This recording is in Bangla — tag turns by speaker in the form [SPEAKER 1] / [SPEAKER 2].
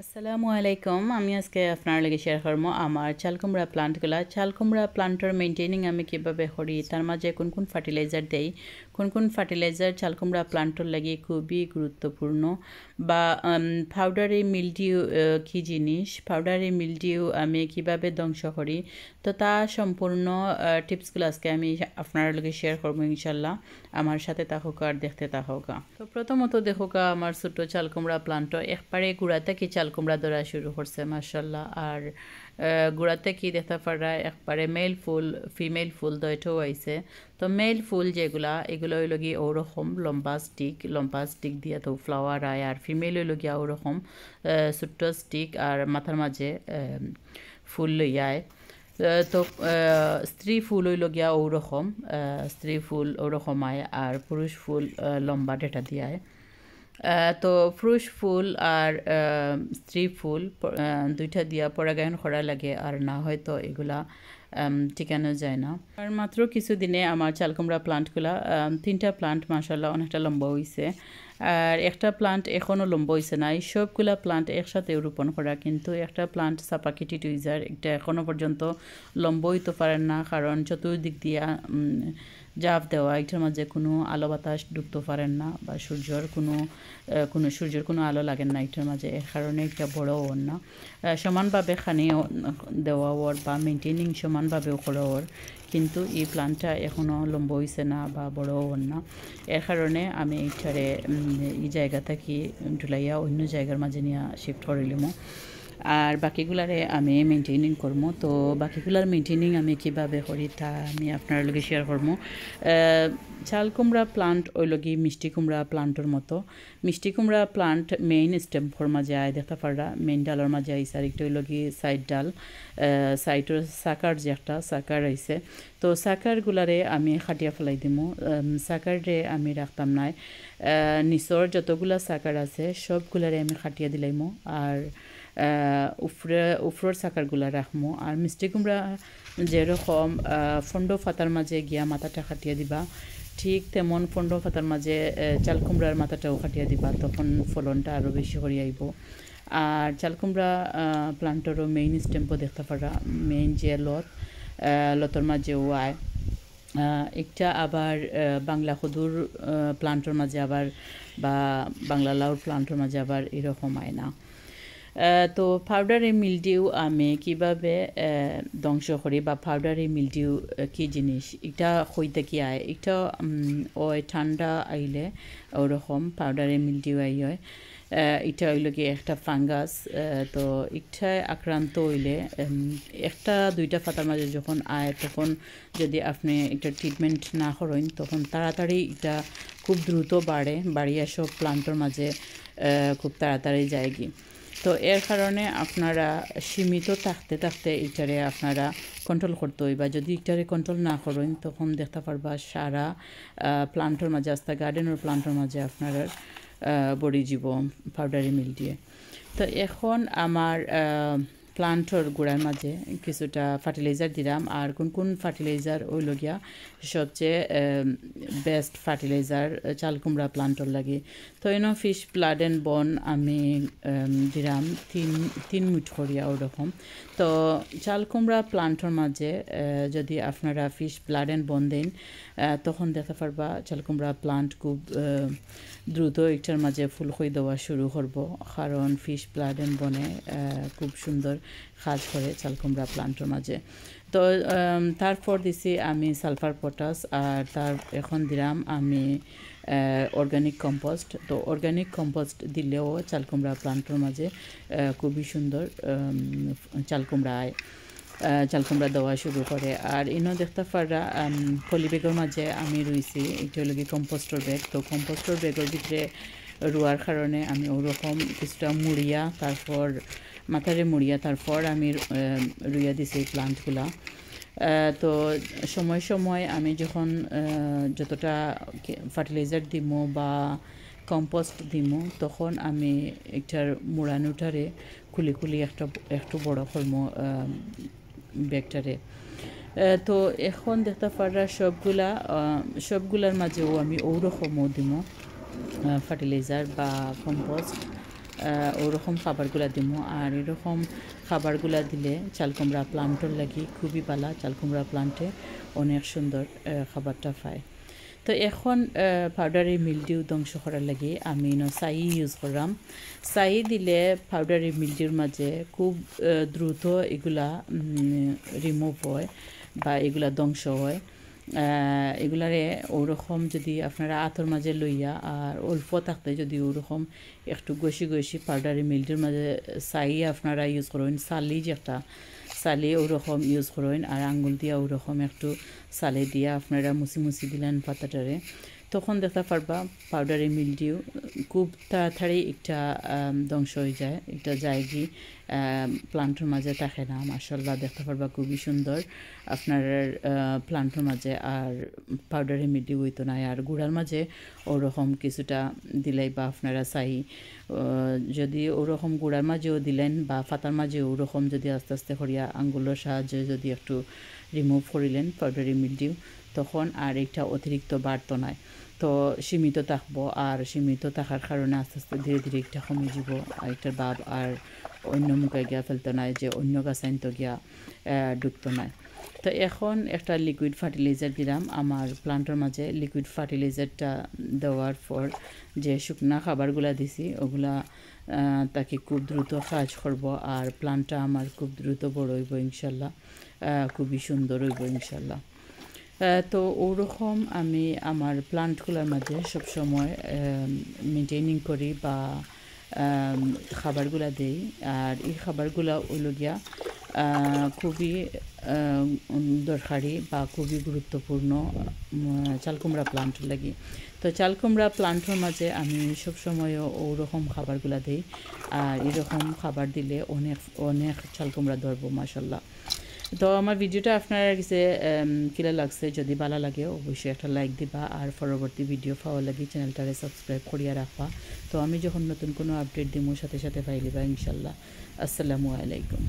[SPEAKER 1] আসসালামু আলাইকুম। আমি আজকে আপনার লগে শেয়ার করবো আমার চালকুমড়া প্লান্টগুলা। চালকুমড়া প্লান্টের মেইনটেইনিং আমি কিভাবে করি, তার মাঝে কোন কোন ফার্টিলাইজার দেই, কোন কোন ফার্টিলাইজার চালকুমড়া প্লান্টের লাগি খুবই গুরুত্বপূর্ণ, বা পাউডারি মিলডিউ কি জিনিস, পাউডারি মিলডিউ আমি কিভাবে ধ্বংস করি, তো তা সম্পূর্ণ টিপসগুলো আজকে আমি আপনার লগে শেয়ার করবো ইনশাল্লাহ। আমার সাথে থাকুক আর দেখতে থাকুক। তো প্রথমত দেখুক আমার ছোট চালকুমড়া প্লান্ট একবারে গুড়া থেকে চালকুমড়া ধরা শুরু করছে মাশাল্লাহ। আর গুড়াতে কি দেখতে পারা একবারে মেল ফুল ফিমেল ফুল দুইটাও আইছে। তো মেল ফুল যেগুলা এগুলো হইল গিয়ে ওরকম লম্বা স্টিক দিয়ে তো ফ্লাওয়ার আয়, আর ফিমেল হইল গিয়া ওরকম ছোট্ট স্টিক আর মাথার মাঝে ফুল লইয়ায়। তো স্ত্রী ফুল হইল গিয়া ওরকম, স্ত্রী ফুল ওরকম আয়, আর পুরুষ ফুল লম্বা ডেটা দিয়ায়। তো পুরুষ ফুল আর স্ত্রী ফুল দুইটা দিয়া পরাগায়ন করা লাগে, আর না হয়তো এগুলা ঠিকানো যায় না। আর মাত্র কিছুদিনে আমার চালকুমড়া প্লান্টগুলা 3টা প্লান্ট মাশাল্লাহ অনেকটা লম্বা হয়েছে, আর একটা প্লান্ট এখনও লম্বা হয়েছে না। এই সবগুলা প্লান্ট একসাথে রোপণ করা, কিন্তু একটা প্লান্ট সাপাকিটি টুইজার এটা এখনও পর্যন্ত লম্বা হইতে পারেন না, কারণ চতুর্দিক দিয়া জাপ দেওয়া, এটার মাঝে কোনো আলো বাতাস ঢুকতে পারেন না, বা সূর্যের কোনো আলো লাগেন না এটার মাঝে। এর কারণে এটা বড় ওর না, সমানভাবে খানি দেওয়া ওর বা মেনটেনিং সমানভাবেও করা ওর, কিন্তু এই প্লান্টটা এখনও লম্বা হয়েছে না বা বড় ওর না। এর কারণে আমি এইটারে এই জায়গা থেকে ঢুলাইয়া অন্য জায়গার মাঝে নিয়ে শিফট করিলাম, আর বাকিগুলারে আমি মেনটেনিং করবো। তো বাকিগুলার মেনটেনিং আমি কীভাবে করি তা আমি আপনার লগে শেয়ার করবো। চাল কুমড়া প্লান্ট ওই লগি মিষ্টি কুমড়া প্লান্টের মতো। মিষ্টি কুমড়া প্লান্ট মেইন স্টেম্পর মাঝে আয় দেখতে পারা, মেইন ডালের মাঝে আইসে, আর একটা ওই লগি সাইড ডাল, সাইডের সাকার যে একটা সাকার আইসে। তো সাকারগুলারে আমি খাটিয়া ফেলাই দিমু, সাকারে আমি রাখতাম নাই, নিচর যতগুলা সাকার আছে সবগুলারে আমি খাটিয়া দিলাইমু, আর উফরের সাকারগুলা রাখমু। আর মিষ্টি কুমড়া যেরকম ফন্ড ফাতার মাঝে গিয়া মাথাটা খাটিয়া দিবা, ঠিক তেমন ফন্ড ফাতার মাঝে চাল কুমড়ার মাথাটাও খাটিয়া দিবা, তখন ফলনটা আরও বেশি করে আইব। আর চাল কুমড়া প্লান্টেরও মেইন স্টেম্পও দেখতে পারা, মেইন যে লতর মাঝেও আয়। একটা আবার বাংলা খদুর প্লান্টের মাঝে আবার, বা বাংলা লাউর প্লান্টের মাঝে আবার এরকম আয় না। তো পাউডারি মিলডিউ আমি কিভাবে ধ্বংস করি, বা পাউডারি মিলডিউ কি জিনিস, এটা হইতে কি আয়, এটা ওই ঠান্ডা আইলে ওরকম পাউডারি মিলডিউ আই হয়। এটা হইল কি একটা ফাঙ্গাস। তো ইটায় আক্রান্ত হইলে একটা দুইটা পাতার মাঝে যখন আয়, তখন যদি আপনি এটা ট্রিটমেন্ট না করেন, তখন তাড়াতাড়ি এটা খুব দ্রুত বাড়িয়ে সব প্লান্টের মাঝে খুব তাড়াতাড়ি যায় কি। তো এর কারণে আপনারা সীমিত থাকতে থাকতে এটারে আপনারা কন্ট্রোল করতে হইবা। যদি এটারে কন্ট্রোল না করেন, তখন দেখতে পারবা সারা প্লান্টের মাঝে আস্তে গার্ডেনের প্লান্টের মাঝে আপনারা বড়ি জীব পাউডারি মিল দিয়ে। তো এখন আমার প্লান্টর গোড়ার মাঝে কিছুটা ফার্টিলাইজার দিলাম, আর কোন কোন ফার্টিলাইজার ওই লগিয়া সবচেয়ে বেস্ট ফার্টিলাইজার চাল কুমড়া প্লান্টর লাগে। তো এনো ফিশ ব্লাড অ্যান্ড বন আমি দিলাম তিন মুঠ করিয়া ওরকম। তো চাল কুমড়া প্লান্টর মাঝে যদি আপনারা ফিশ ব্লাড অ্যান্ড বন দেন, তখন দেখতে পারবা চাল কুমড়া প্লান্ট খুব দ্রুত একটার মাঝে ফুল হয়ে দেওয়া শুরু করব, কারণ ফিশ ব্লাড অ্যান্ড বনে খুব সুন্দর কাজ করে চাল কুমড়া প্লান্টের মাঝে। তো তারপর দিছি আমি সালফার পটাশ, আর এখন দিলাম আমি অর্গানিক কম্পোস্ট। তো অর্গানিক কম্পোস্ট দিলেও চাল কুমড়া প্লান্টের মাঝে খুবই সুন্দর চাল কুমড়া দেওয়া শুরু করে। আর ইনো দেখতে পারা পলিব্যাগের মাঝে আমি রুইছি, এটা হলো কি কম্পোস্টর ব্যাগ। তো কম্পোস্টর ব্যাগের ভিতরে রোয়ার কারণে আমি ওরকম কিছুটা মুড়িয়া, তারপর মাথারে মুড়িয়া, তারপর আমি রুইয়া দিছি এই প্লান্টগুলা। তো সময় সময় আমি যখন যতটা ফার্টিলাইজার দিমো বা কম্পোস্ট দিমো, তখন আমি একটার মুড়ানোটারে খুলি একটু বড় করবো ব্যাগটারে। তো এখন দেখতে পারা সবগুলার মাঝেও আমি ওরকমও দিমো ফার্টিলাইজার বা কম্পোস্ট। ওরকম খাবারগুলা দিব। আর এরকম খাবারগুলা দিলে চাল কুমড়া প্লান্টর লাগি খুবই ভালো, চাল কুমড়া প্লান্টে অনেক সুন্দর খাবারটা পায়। তো এখন পাউডারি মিলডিউ ধ্বংস করার লাগি আমি সাই ইউজ করলাম। সাই দিলে পাউডারি মিলডিউর মাঝে খুব দ্রুত এগুলা রিমুভ হয় বা এগুলা ধ্বংস হয়। এগুলারে ওরকম যদি আপনারা আতর মাঝে লইয়া আর অল্প থাকতে যদি ওরকম একটু গসি গসি পাউডারি মিলডিউর মাঝে সাই আপনারা ইউজ করেন, সালি যে একটা সালে ওরকম ইউজ করেন, আর আঙ্গুল দিয়া ওরকম একটু সালে দিয়া আপনারা মুছি দিলেন পাতাটারে, তখন দেখতে পারবা পাউডারি মিলডিউ খুব তাড়াতাড়ি একটা ধ্বংস হয়ে যায়, একটা জায়গি প্লান্টের মাঝে থাকে না। মাশাআল্লাহ দেখতে পারবা খুবই সুন্দর আপনার প্লান্টের মাঝে আর পাউডারি মিলডিউ হইতো না। আর গুড়ার মাঝে ওরকম কিছুটা দিলেই বা আপনারা চাই যদি ওরকম গুড়ার মাঝেও দিলেন বা পাতার মাঝেও ওরকম যদি আস্তে আস্তে করিয়া আঙ্গুলের সাহায্যে যদি একটু রিমুভ করিলেন পাউডারি মিলডিউ, তখন আর এটা অতিরিক্ত বাড়তো না, তো সীমিত থাকবো। আর সীমিত থাকার কারণে আস্তে আস্তে ধীরে ধীরে একটা কমে যাব, এটার ভাব আর অন্য মুখে গিয়া ফেলতো না, যে অন্য গাছ আনতো গিয়া ঢুকতো না। তো এখন একটা লিকুইড ফার্টিলাইজার দিলাম আমার প্লান্টের মাঝে। লিকুইড ফার্টিলাইজারটা দেওয়ার পর যে শুকনা খাবারগুলা দিছি ওগুলা তাকে খুব দ্রুত কাজ করব, আর প্লান্টটা আমার খুব দ্রুত বড় হইব ইনশাল্লাহ, খুবই সুন্দর হইব ইনশাল্লাহ। তো ওরকম আমি আমার প্লান্টগুলোর মাঝে সবসময় মেনটেনিং করি বা খাবারগুলা দেই। আর এই খাবারগুলা হইল গিয়া খুবই দরকারি বা খুবই গুরুত্বপূর্ণ চাল কুমড়া প্লান্টের লাগি। তো চাল কুমড়া প্লান্টের মাঝে আমি সবসময় ওরকম খাবারগুলা দিই, আর এরকম খাবার দিলে অনেক অনেক চাল কুমড়া ধরবো মাশাল্লাহ। তো আমার ভিডিওটা আপনার কাছে কিলা লাগছে, যদি ভালো লাগে অবশ্যই একটা লাইক দিবা, আর পরবর্তী ভিডিও পাওয়ার লাগি চ্যানেলটারে সাবস্ক্রাইব করিয়া রাখবা। তো আমি যখন নতুন কোনো আপডেট দিব সাথে সাথে পাইলিবা ইনশাল্লাহ। আসসালামু আলাইকুম।